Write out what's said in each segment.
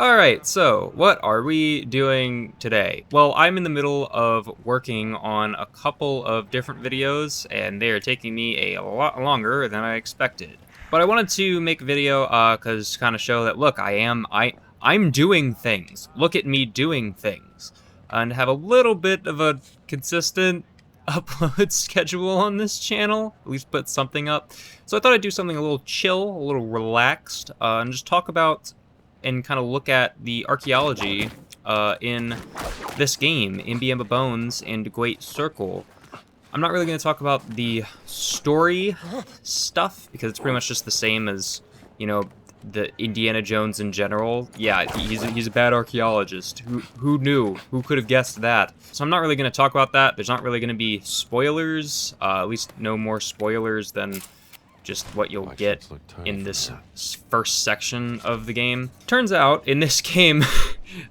Alright, so what are we doing today? Well, I'm in the middle of working on a couple of different videos, and they are taking me a lot longer than I expected. But I wanted to make a video, cause kind of show that, look, I'm doing things. Look at me doing things. And have a little bit of a consistent upload schedule on this channel, at least put something up. So I thought I'd do something a little chill, a little relaxed, and just talk about and kind of look at the archaeology in this game, in Mbiemba Bones and Great Circle. I'm not really going to talk about the story stuff, because it's pretty much just the same as, you know, the Indiana Jones in general. Yeah, he's a bad archaeologist. Who knew? Who could have guessed that? So I'm not really going to talk about that. There's not really going to be spoilers, at least no more spoilers than just what you'll get in this first section of the game. Turns out, in this game,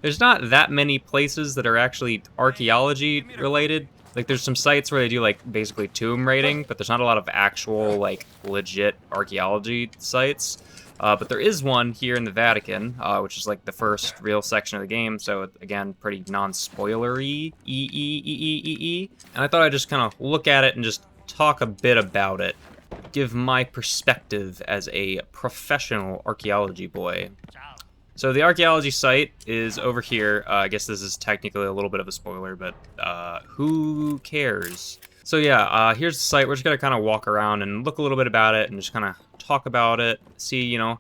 there's not that many places that are actually archaeology related. Like, there's some sites where they do, like, basically tomb raiding, but there's not a lot of actual, like, legit archaeology sites. But there is one here in the Vatican, which is, like, the first real section of the game, so, again, pretty non-spoilery, And I thought I'd just kind of look at it and just talk a bit about it. Give my perspective as a professional archaeology boy. So the archaeology site is over here. I guess this is technically a little bit of a spoiler, but who cares? So yeah, here's the site. We're just gonna kind of walk around and look a little bit about it and just kind of talk about it. See, you know,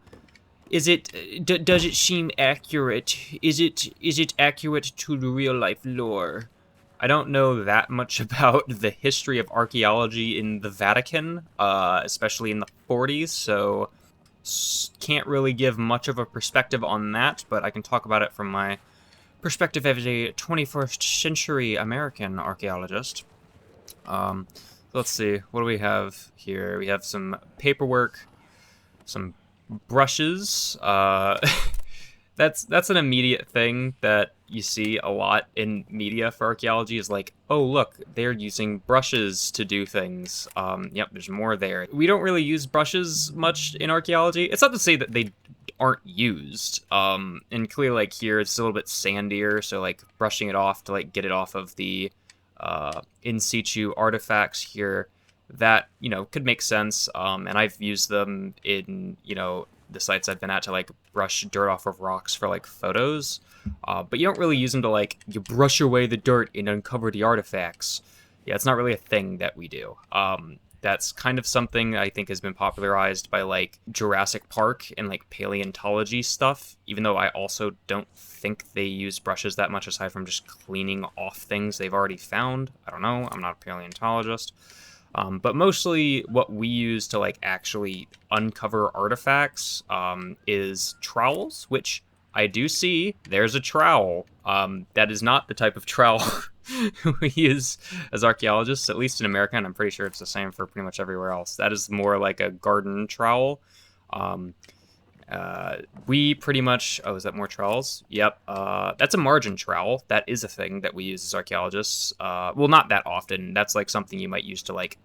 does it seem accurate? Is it accurate to the real life lore? I don't know that much about the history of archaeology in the Vatican, especially in the 40s, so can't really give much of a perspective on that, but I can talk about it from my perspective as a 21st century American archaeologist. Let's see, what do we have here? We have some paperwork, some brushes. That's an immediate thing that you see a lot in media for archaeology, is like, oh look, they're using brushes to do things. Yep, there's more there. We don't really use brushes much in archaeology. It's not to say that they aren't used. And clearly, like, here it's a little bit sandier, so like brushing it off to like get it off of the in situ artifacts here, that, you know, could make sense. And I've used them in, you know, the sites I've been at to like brush dirt off of rocks for like photos, but you don't really use them to like, you brush away the dirt and uncover the artifacts. Yeah, it's not really a thing that we do. That's kind of something I think has been popularized by like Jurassic Park and like paleontology stuff, even though I also don't think they use brushes that much aside from just cleaning off things they've already found. I don't know, I'm not a paleontologist. But mostly what we use to like actually uncover artifacts is trowels, which I do see. There's a trowel. That is not the type of trowel we use as archaeologists, at least in America, and I'm pretty sure it's the same for pretty much everywhere else. That is more like a garden trowel. We pretty much... Oh, is that more trowels? Yep. That's a margin trowel. That is a thing that we use as archaeologists. Well, not that often. That's like something you might use to like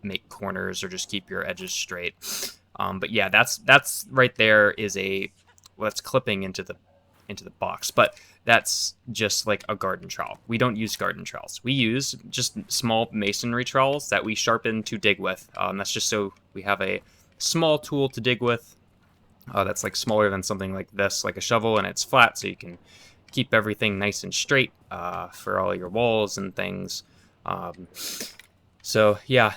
make corners or just keep your edges straight. But yeah, that's right there is a... Well, that's clipping into the box, but that's just like a garden trowel. We don't use garden trowels. We use just small masonry trowels that we sharpen to dig with. That's just so we have a small tool to dig with. That's like smaller than something like this, like a shovel, and it's flat, so you can keep everything nice and straight for all your walls and things. So yeah,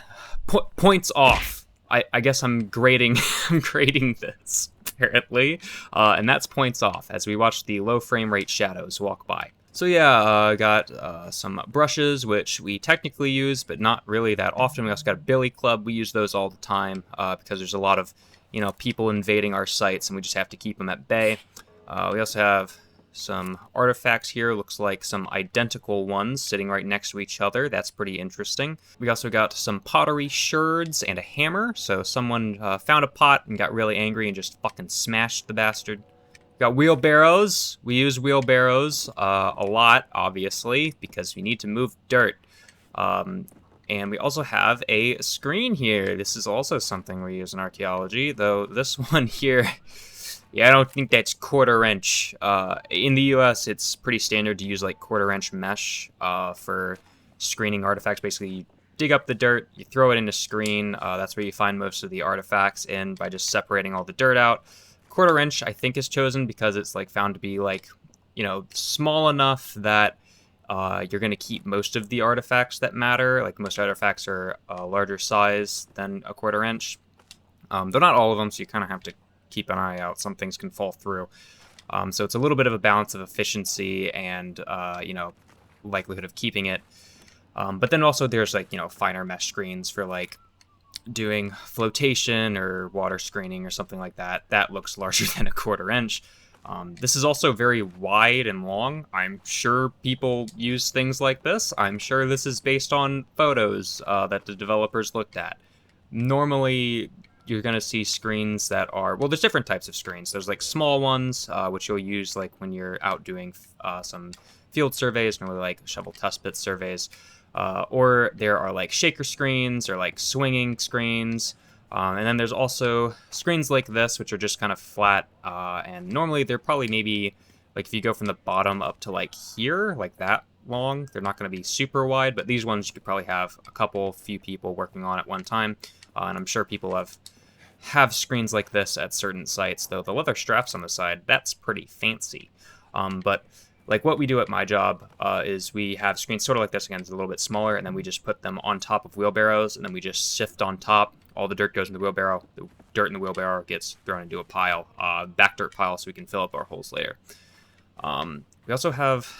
points off. I guess I'm grading I'm grading this apparently, and that's points off as we watch the low frame rate shadows walk by. So yeah, I got some brushes, which we technically use, but not really that often. We also got a billy club. We use those all the time because there's a lot of, you know, people invading our sites, and we just have to keep them at bay. We also have some artifacts here. Looks like some identical ones sitting right next to each other. That's pretty interesting. We also got some pottery sherds and a hammer. So someone found a pot and got really angry and just fucking smashed the bastard. Got wheelbarrows. We use wheelbarrows a lot, obviously, because we need to move dirt. And we also have a screen here. This is also something we use in archaeology, though this one here Yeah, I don't think that's quarter inch. In the US, it's pretty standard to use like quarter inch mesh for screening artifacts. Basically, you dig up the dirt, you throw it in a screen. That's where you find most of the artifacts, and by just separating all the dirt out. Quarter inch, I think, is chosen because it's like found to be like, small enough that you're going to keep most of the artifacts that matter. Like most artifacts are a larger size than a quarter inch. They're not all of them, so you kind of have to keep an eye out. Some things can fall through. So it's a little bit of a balance of efficiency and, likelihood of keeping it. But then also there's like, finer mesh screens for like doing flotation or water screening or something like that. That looks larger than a quarter inch. This is also very wide and long. I'm sure people use things like this. I'm sure this is based on photos that the developers looked at. Normally, you're going to see screens that are, well, there's different types of screens. There's like small ones, which you'll use like when you're out doing some field surveys, normally like shovel test pit surveys. Or there are like shaker screens or like swinging screens. And then there's also screens like this, which are just kind of flat. And normally they're probably maybe, like if you go from the bottom up to like here, like that long, they're not going to be super wide. But these ones you could probably have few people working on at one time. And I'm sure people have screens like this at certain sites, though the leather straps on the side, that's pretty fancy. But like what we do at my job is we have screens sort of like this, again, it's a little bit smaller, and then we just put them on top of wheelbarrows, and then we just sift on top. All the dirt goes in the wheelbarrow. The dirt in the wheelbarrow gets thrown into a pile, back dirt pile, so we can fill up our holes later. We also have,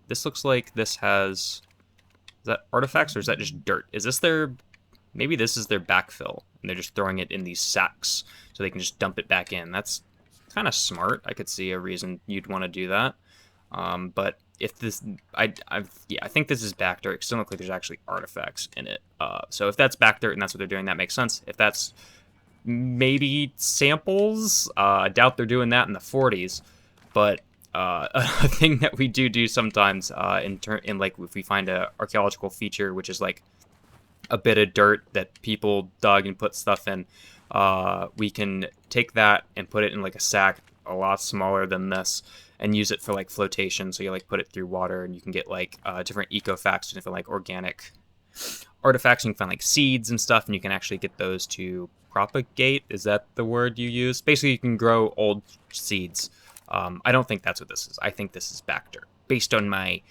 this looks like this has, is that artifacts or is that just dirt? Is this their, maybe this is their backfill, and they're just throwing it in these sacks so they can just dump it back in. That's kind of smart. I could see a reason you'd want to do that. But if this, yeah, I think this is back dirt. It doesn't look like there's actually artifacts in it. So if that's back dirt and that's what they're doing, that makes sense. If that's maybe samples, I doubt they're doing that in the 40s. But a thing that we do sometimes in like if we find a archaeological feature, which is like a bit of dirt that people dug and put stuff in, we can take that and put it in like a sack a lot smaller than this and use it for like flotation. So you like put it through water and you can get like different ecofacts, different like organic artifacts. You can find like seeds and stuff, and you can actually get those to propagate. Is that the word you use? Basically, you can grow old seeds. I don't think that's what this is. I think this is back dirt based on my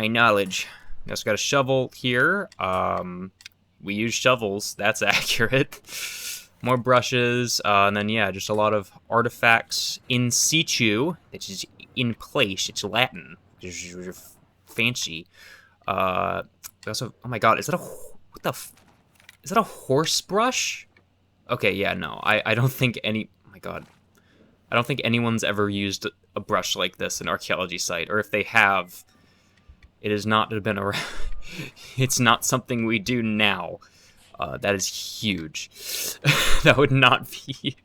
knowledge. We also got a shovel here. We use shovels. That's accurate. More brushes, and then yeah, just a lot of artifacts in situ, which is in place. It's Latin, which is fancy. We also, oh my god, is that is that a horse brush? Okay, yeah, no, I don't think any. Oh my god, I don't think anyone's ever used a brush like this in an archaeology site, or if they have, it has not been around. It's not something we do now. That is huge. That would not be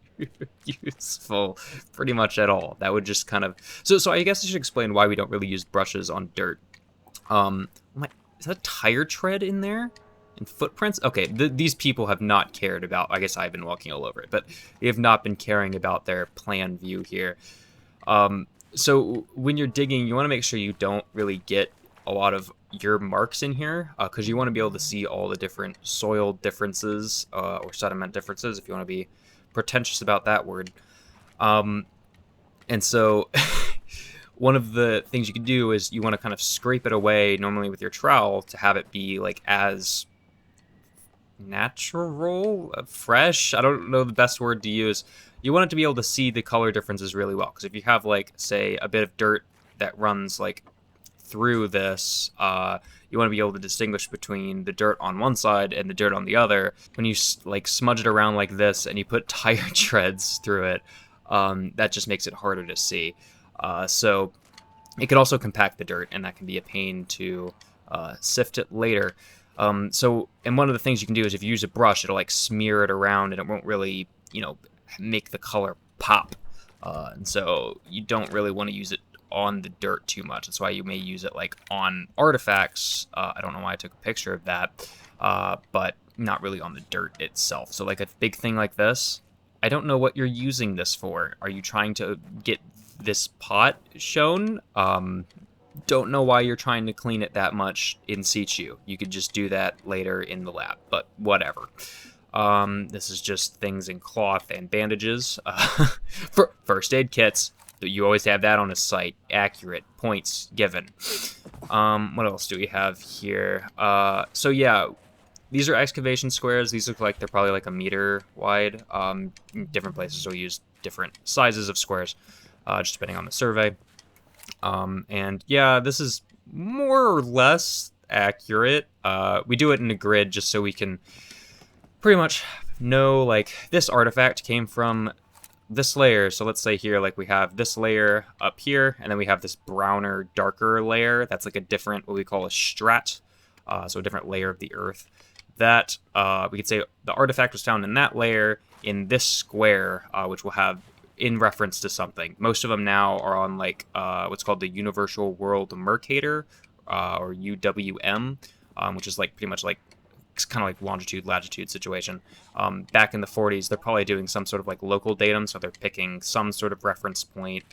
useful pretty much at all. That would just kind of... So I guess I should explain why we don't really use brushes on dirt. Is that a tire tread in there? And footprints? Okay, these people have not cared about... I guess I've been walking all over it, but they have not been caring about their plan view here. So when you're digging, you want to make sure you don't really get a lot of your marks in here, because you want to be able to see all the different soil differences or sediment differences, if you want to be pretentious about that word. And so one of the things you can do is you want to kind of scrape it away, normally with your trowel, to have it be like as natural, fresh. I don't know the best word to use. You want it to be able to see the color differences really well, because if you have like, say, a bit of dirt that runs like through this, you want to be able to distinguish between the dirt on one side and the dirt on the other. When you like smudge it around like this and you put tire treads through it, that just makes it harder to see. So it can also compact the dirt, and that can be a pain to sift it later. And one of the things you can do is if you use a brush, it'll like smear it around, and it won't really, make the color pop. And so you don't really want to use it on the dirt too much. That's why you may use it like on artifacts. I don't know why I took a picture of that, but not really on the dirt itself. So like a big thing like this, I don't know what you're using this for. Are you trying to get this pot shown? Don't know why you're trying to clean it that much in situ. You could just do that later in the lab, but whatever. This is just things in cloth and bandages. For first aid kits, you always have that on a site. Accurate, points given. What else do we have here? So yeah, these are excavation squares. These look like they're probably like a meter wide. Different places will use different sizes of squares, just depending on the survey. And yeah, this is more or less accurate. We do it in a grid just so we can pretty much know, like, this artifact came from this layer. So let's say here, like, we have this layer up here, and then we have this browner, darker layer. That's like a different, what we call a strat. So a different layer of the earth. That, we could say the artifact was found in that layer in this square, which will have in reference to something. Most of them now are on, like, what's called the Universal World Mercator, or UWM, which is like pretty much like, it's kind of like longitude, latitude situation. Back in the 40s, they're probably doing some sort of like local datum, so they're picking some sort of reference point,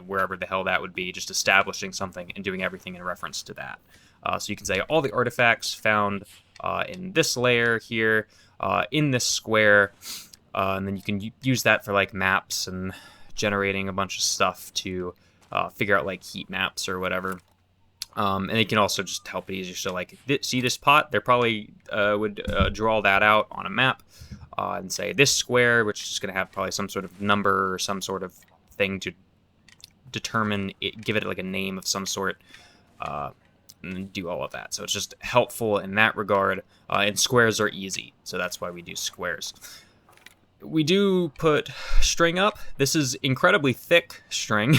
wherever the hell that would be, just establishing something and doing everything in reference to that. So you can say all the artifacts found in this layer here, in this square, and then you can use that for like maps and generating a bunch of stuff to figure out like heat maps or whatever. And it can also just help it easier. So like, see this pot? They probably would draw that out on a map and say this square, which is going to have probably some sort of number or some sort of thing to determine it, give it like a name of some sort, and do all of that. So it's just helpful in that regard. And squares are easy, so that's why we do squares. We do put string up. This is incredibly thick string.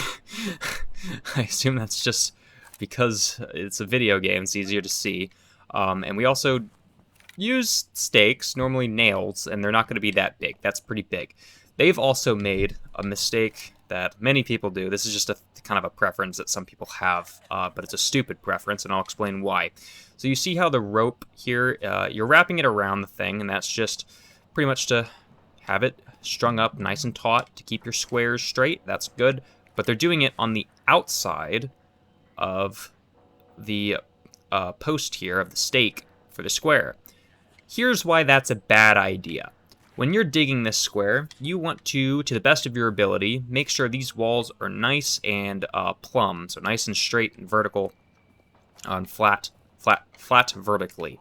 I assume that's just because it's a video game, it's easier to see. And we also use stakes, normally nails, and they're not going to be that big. That's pretty big. They've also made a mistake that many people do. This is just a kind of a preference that some people have, but it's a stupid preference, and I'll explain why. So you see how the rope here, you're wrapping it around the thing, and that's just pretty much to have it strung up nice and taut to keep your squares straight. That's good. But they're doing it on the outside of the post here, of the stake for the square. Here's why that's a bad idea. When you're digging this square, you want to the best of your ability, make sure these walls are nice and plumb, so nice and straight and vertical, and flat vertically.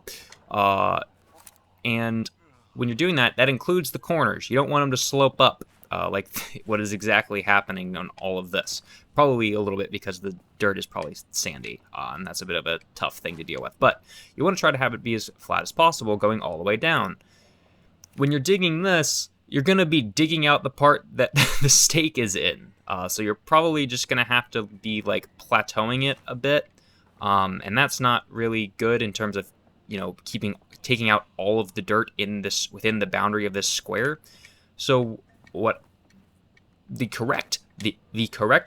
And when you're doing that, that includes the corners. You don't want them to slope up, like what is exactly happening on all of this. Probably a little bit because the dirt is probably sandy, and that's a bit of a tough thing to deal with. But you want to try to have it be as flat as possible, going all the way down. When you're digging this, you're going to be digging out the part that the stake is in. So you're probably just going to have to be like plateauing it a bit. And that's not really good in terms of, you know, taking out all of the dirt in this within the boundary of this square. So what the correct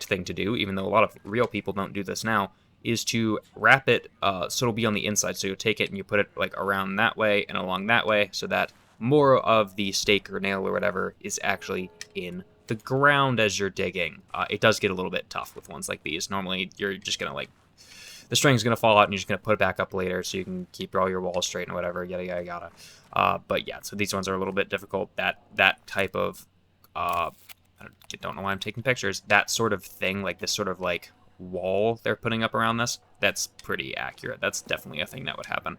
thing to do, even though a lot of real people don't do this now, is to wrap it so it'll be on the inside. So you take it and you put it like around that way and along that way, so that more of the stake or nail or whatever is actually in the ground as you're digging. It does get a little bit tough with ones like these. Normally you're just gonna like, the string's gonna fall out and you're just gonna put it back up later so you can keep all your walls straight and whatever, yada yada yada. But yeah, so these ones are a little bit difficult. That type of I don't know why I'm taking pictures. That sort of thing, like this sort of like wall they're putting up around this, that's pretty accurate. That's definitely a thing that would happen.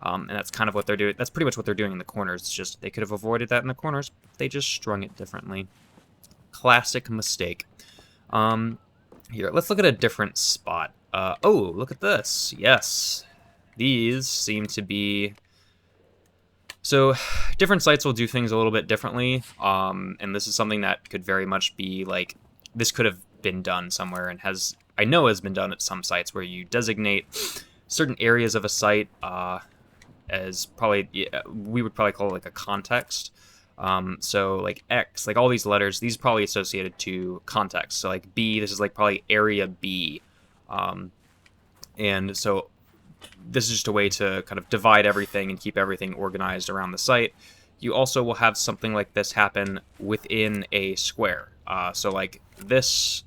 And that's kind of what they're doing. That's pretty much what they're doing in the corners. It's just they could have avoided that in the corners. They just strung it differently. Classic mistake. Here, let's look at a different spot. Oh, look at this. Yes. These seem to be... So, different sites will do things a little bit differently. And this is something that could very much be like... This could have been done somewhere and I know has been done at some sites where you designate certain areas of a site as probably, we would probably call it like a context. So like X, like all these letters, these are probably associated to context. So like B, this is like probably area B. And so this is just a way to kind of divide everything and keep everything organized around the site. you also will have something like this happen within a square. So like this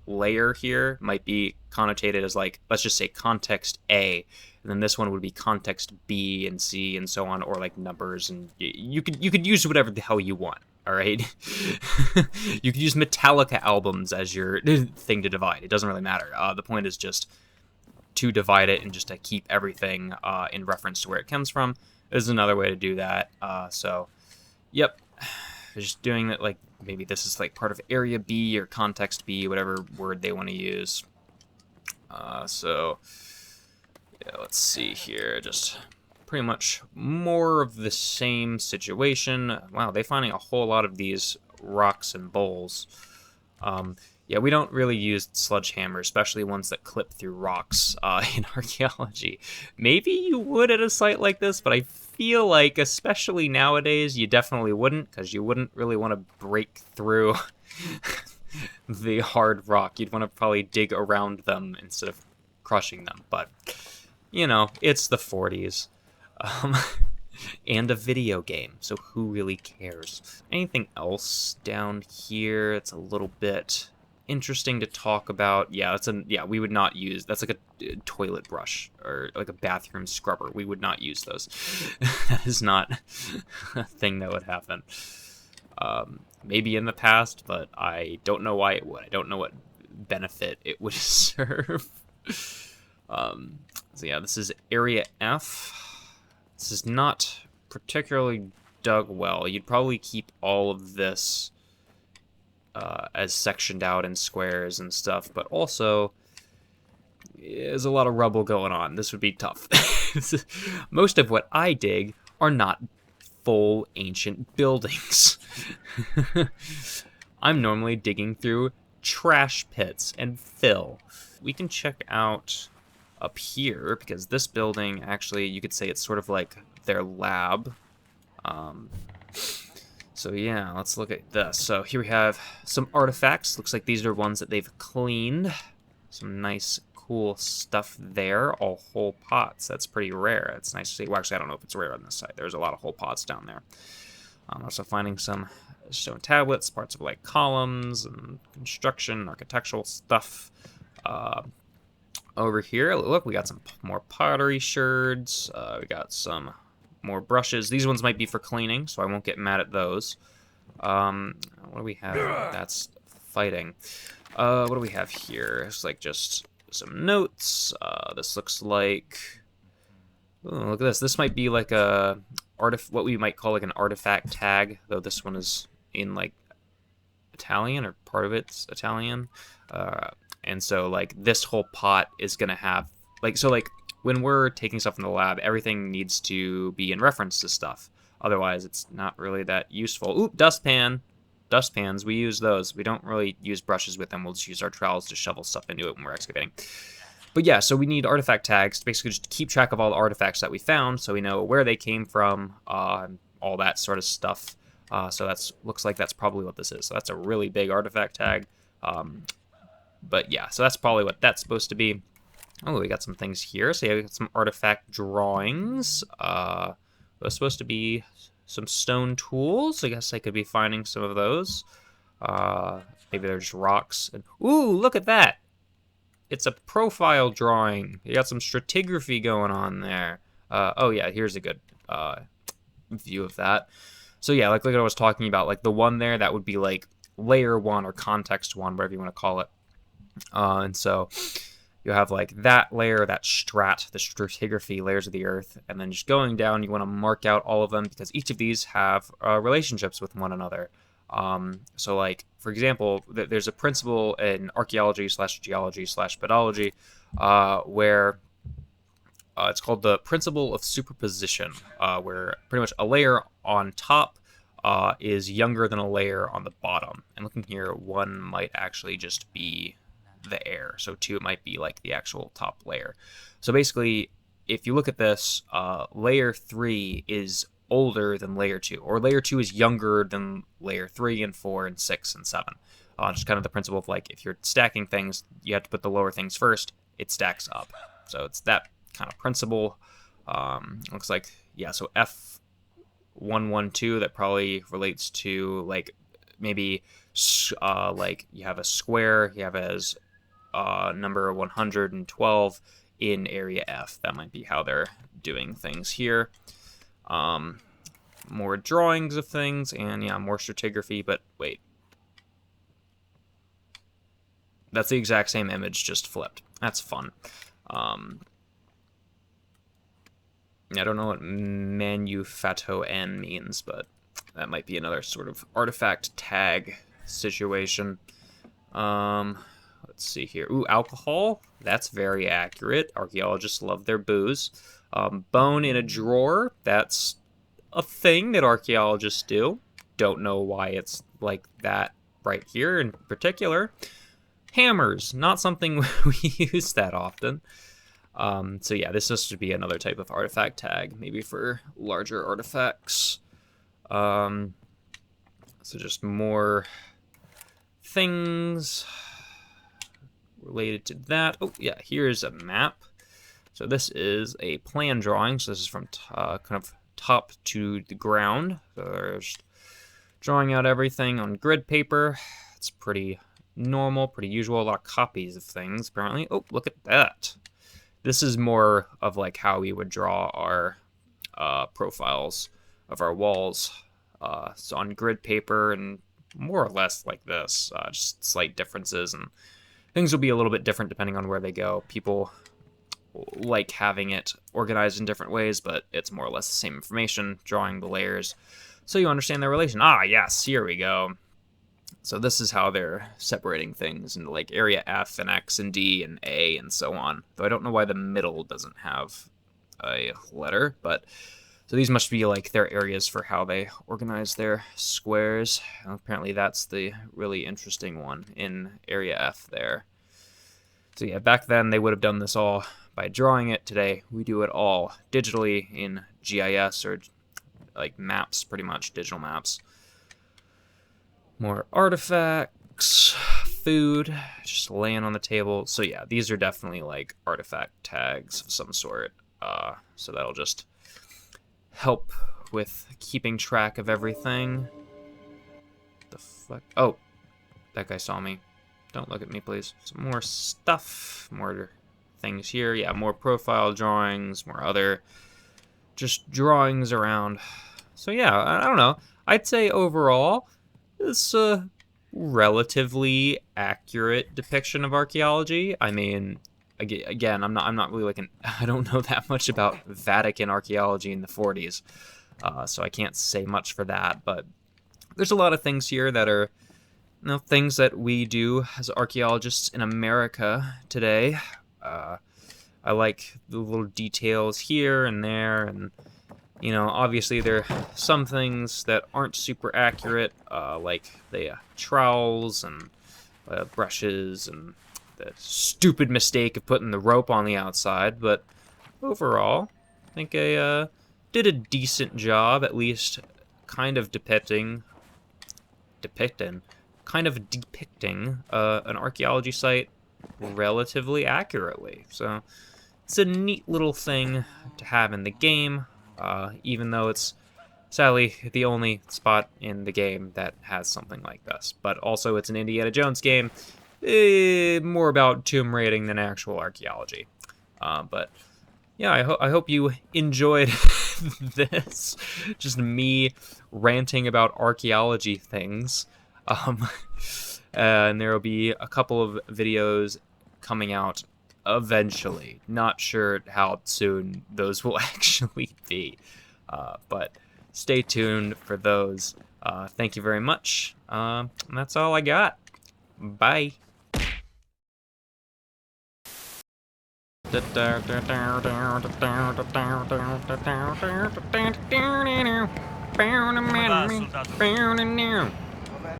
layer here might be connotated as like, let's just say context A, and then this one would be context B and C and so on, or like numbers, and you could use whatever the hell you want. All right, you could use Metallica albums as your thing to divide. It doesn't really matter. The point is just to divide it and just to keep everything in reference to where it comes from. Is another way to do that. So, yep, just doing it like maybe this is like part of area B or context B, whatever word they want to use. So, yeah, let's see here. Just pretty much more of the same situation. Wow, they're finding a whole lot of these rocks and bowls. Yeah, we don't really use sledgehammers, especially ones that clip through rocks in archaeology. Maybe you would at a site like this, but I feel like, especially nowadays, you definitely wouldn't, because you wouldn't really want to break through the hard rock. You'd want to probably dig around them instead of crushing them. But, you know, it's the 40s. And a video game, so who really cares? Anything else down here? It's a little bit interesting to talk about. Yeah, we would not use, that's like a toilet brush or like a bathroom scrubber. We would not use those. That is not a thing that would happen. Maybe in the past, but I don't know why it would. I don't know what benefit it would serve. So yeah, this is area F. This is not particularly dug well. You'd probably keep all of this as sectioned out in squares and stuff, but also there's a lot of rubble going on. This would be tough. Most of what I dig are not full ancient buildings. I'm normally digging through trash pits and fill. We can check out up here, because this building, actually, you could say it's sort of like their lab. So yeah, let's look at this. So here we have some artifacts. Looks like these are ones that they've cleaned. Some nice, cool stuff there. All whole pots. That's pretty rare. It's nice to see. Well, actually, I don't know if it's rare on this side. There's a lot of whole pots down there. Also finding some stone tablets, parts of like columns and construction, architectural stuff. Over here, look, we got some more pottery sherds. We got some more brushes. These ones might be for cleaning, so I won't get mad at those. What do we have? That's fighting. What do we have here? It's like just some notes. This looks like... Ooh, look at this. This might be like a what we might call like an artifact tag, though this one is in like Italian, or part of it's Italian. And so, like, this whole pot is going to have, like, so, like, when we're taking stuff from the lab, everything needs to be in reference to stuff. Otherwise, it's not really that useful. Oop, dustpan. Dustpans, we use those. We don't really use brushes with them. We'll just use our trowels to shovel stuff into it when we're excavating. But yeah, so we need artifact tags to basically just keep track of all the artifacts that we found, so we know where they came from, all that sort of stuff. So looks like that's probably what this is. So that's a really big artifact tag. But yeah, so that's probably what that's supposed to be. Oh, we got some things here. So yeah, we got some artifact drawings. There's supposed to be some stone tools. I guess I could be finding some of those. Maybe they're just rocks. And, ooh, look at that! It's a profile drawing. You got some stratigraphy going on there. Oh yeah, here's a good view of that. So yeah, like what I was talking about, like the one there, that would be like layer 1 or context 1, whatever you want to call it. And so you have like that layer, that strat, the stratigraphy layers of the earth, and then just going down, you want to mark out all of them because each of these have relationships with one another. So like, for example, there's a principle in archaeology / geology / pedology where it's called the principle of superposition, where pretty much a layer on top is younger than a layer on the bottom. And looking here, 1 might actually just be the air. So 2, it might be like the actual top layer. So basically, if you look at this, layer 3 is older than layer 2, or layer 2 is younger than layer 3 and 4 and 6 and 7. Just kind of the principle of like, if you're stacking things, you have to put the lower things first, it stacks up. So it's that kind of principle. Looks like, yeah, so 112 that probably relates to like maybe like you have a square, you have as number 112 in area F. That might be how they're doing things here. More drawings of things, and yeah, more stratigraphy, but wait. That's the exact same image, just flipped. That's fun. I don't know what Manufacto N means, but that might be another sort of artifact tag situation. Let's see here. Ooh, alcohol. That's very accurate. Archaeologists love their booze. Bone in a drawer. That's a thing that archaeologists do. Don't know why it's like that right here in particular. Hammers. Not something we use that often. So yeah, this has to be another type of artifact tag, maybe for larger artifacts. So just more things related to that. Oh yeah, here's a map. So this is a plan drawing. So this is from kind of top to the ground. So there's drawing out everything on grid paper. It's pretty normal, pretty usual. A lot of copies of things, apparently. Oh, look at that. This is more of like how we would draw our profiles of our walls. So on grid paper and more or less like this, just slight differences, and things will be a little bit different depending on where they go. People like having it organized in different ways, but it's more or less the same information, drawing the layers so you understand their relation. Ah, yes, here we go. So this is how they're separating things into like area F and X and D and A and so on. Though I don't know why the middle doesn't have a letter, but so these must be like their areas for how they organize their squares. Apparently that's the really interesting one in area F there. So yeah, back then they would have done this all by drawing it. Today we do it all digitally in GIS or like maps, pretty much digital maps. More artifacts, food, just laying on the table. So yeah, these are definitely like artifact tags of some sort. So that'll just help with keeping track of everything. The fuck? Oh, that guy saw me. Don't look at me, please. Some more stuff, more things here. Yeah, more profile drawings, more other just drawings around. So yeah, I don't know. I'd say overall, it's a relatively accurate depiction of archaeology. I mean, again, I'm not really like I don't know that much about Vatican archaeology in the 40s, so I can't say much for that. But there's a lot of things here that are, you know, things that we do as archaeologists in America today. I like the little details here and there, and you know, obviously there are some things that aren't super accurate, like the trowels and brushes and the stupid mistake of putting the rope on the outside. But overall, I think I did a decent job, at least kind of depicting an archaeology site relatively accurately. So it's a neat little thing to have in the game. Even though it's sadly the only spot in the game that has something like this. But also it's an Indiana Jones game, more about tomb raiding than actual archaeology. But yeah, I hope you enjoyed this, just me ranting about archaeology things. And there will be a couple of videos coming out eventually. Not sure how soon those will actually be, but stay tuned for those. Thank you very much. That's all I got. Bye.